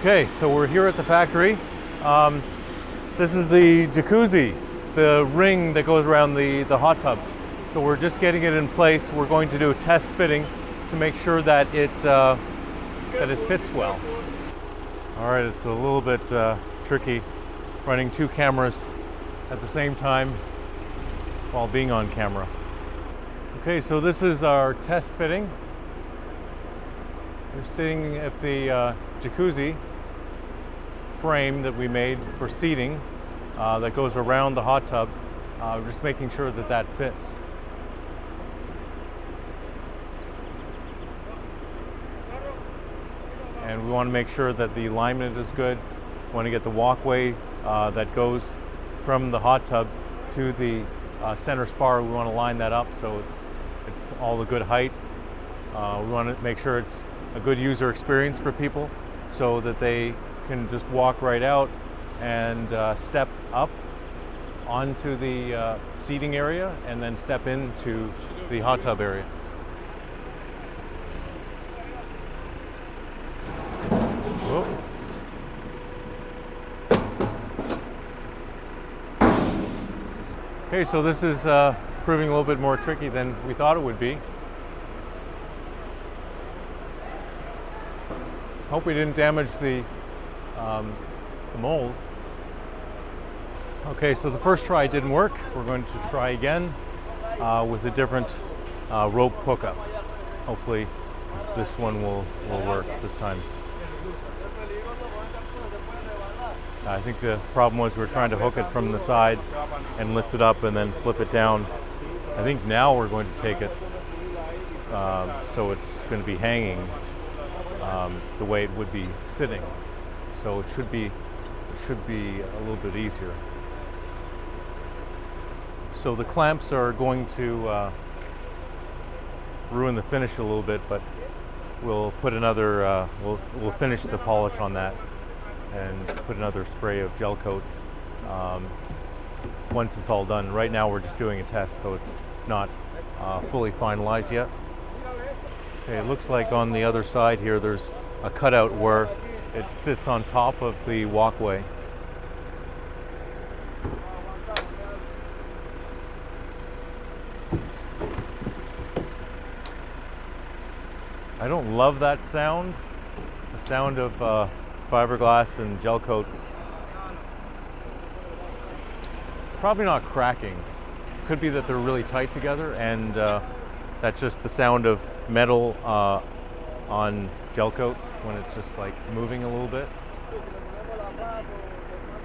Okay, so we're here at the factory. This is the jacuzzi, the ring that goes around the hot tub. So we're just getting it in place. We're going to do a test fitting to make sure that it fits well. All right, it's a little bit tricky running two cameras at the same time while being on camera. Okay, so this is our test fitting. We're sitting at the jacuzzi frame that we made for seating that goes around the hot tub, just making sure that that fits. And we want to make sure that the alignment is good. We want to get the walkway that goes from the hot tub to the center spar. We want to line that up so it's all the good height. We want to make sure it's a good user experience for people so that they can just walk right out and step up onto the seating area and then step into the hot tub area. Whoa. Okay, so this is proving a little bit more tricky than we thought it would be. Hope we didn't damage the mold. Okay, so the first try didn't work. We're going to try again with a different rope hookup. Hopefully this one will work this time. I think the problem was we were trying to hook it from the side and lift it up and then flip it down. I think now we're going to take it so it's going to be hanging the way it would be sitting. So it should be a little bit easier. So the clamps are going to ruin the finish a little bit, but we'll put another. We'll finish the polish on that and put another spray of gel coat once it's all done. Right now we're just doing a test, so it's not fully finalized yet. Okay, it looks like on the other side here there's a cutout where it sits on top of the walkway. I don't love that sound, the sound of fiberglass and gel coat. Probably not cracking. Could be that they're really tight together and that's just the sound of metal on gel coat when it's just like moving a little bit.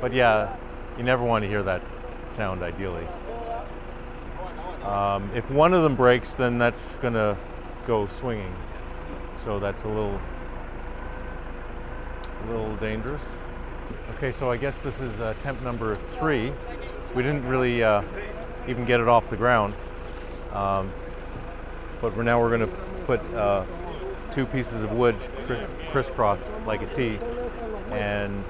But yeah, you never want to hear that sound ideally. If one of them breaks, then that's gonna go swinging. So that's a little dangerous. Okay, so I guess this is attempt number 3. We didn't really even get it off the ground. But we're going to put 2 pieces of wood crisscrossed like a T and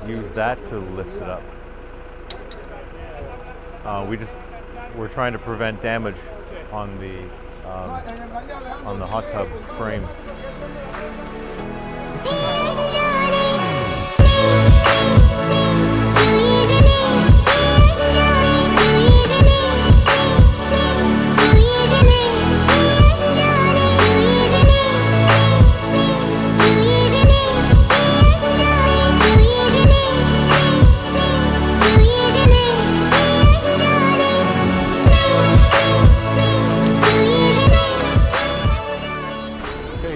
use that to lift it up. We're trying to prevent damage on the hot tub frame.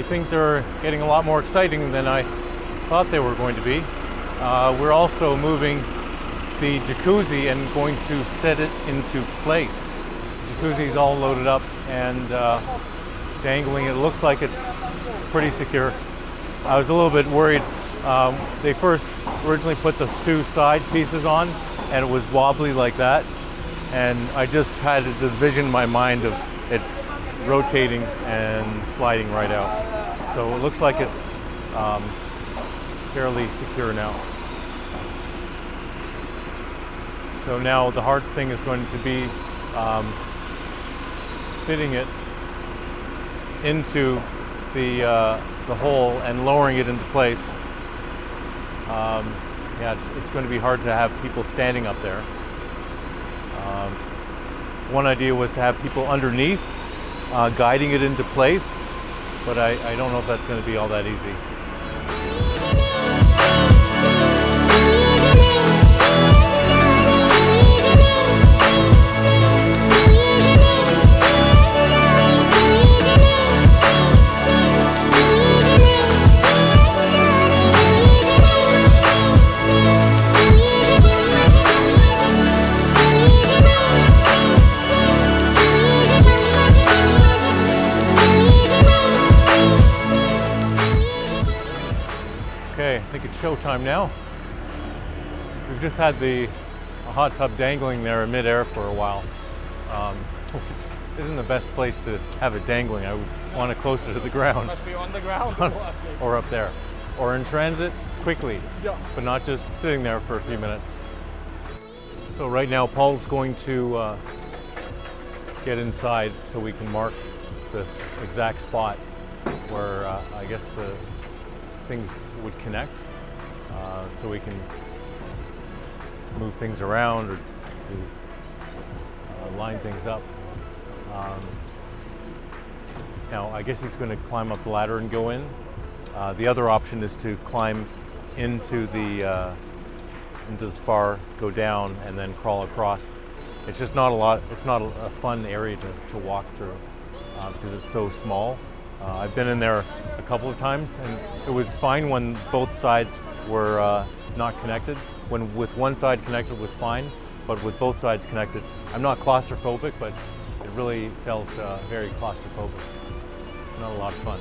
Things are getting a lot more exciting than I thought they were going to be. We're also moving the jacuzzi and going to set it into place. The jacuzzi's all loaded up and dangling. It looks like it's pretty secure. I was a little bit worried. They first originally put the 2 side pieces on and it was wobbly like that. And I just had this vision in my mind of it rotating and sliding right out. So it looks like it's fairly secure now. So now the hard thing is going to be fitting it into the hole and lowering it into place Yeah, it's going to be hard to have people standing up there. One idea was to have people underneath, guiding it into place, but I don't know if that's going to be all that easy. Okay, I think it's showtime now. We've just had a hot tub dangling there in midair for a while. Isn't the best place to have it dangling. I would want it closer to the ground. Must be on the ground or up there. Or in transit quickly, but not just sitting there for a few minutes. So right now Paul's going to get inside so we can mark this exact spot where I guess the things would connect, so we can move things around or line things up. Now I guess he's going to climb up the ladder and go in. The other option is to climb into the spar, go down, and then crawl across. It's just not a lot. It's not a fun area to walk through because it's so small. I've been in there a couple of times, and it was fine when both sides were not connected. When with one side connected was fine, but with both sides connected, I'm not claustrophobic, but it really felt very claustrophobic. Not a lot of fun.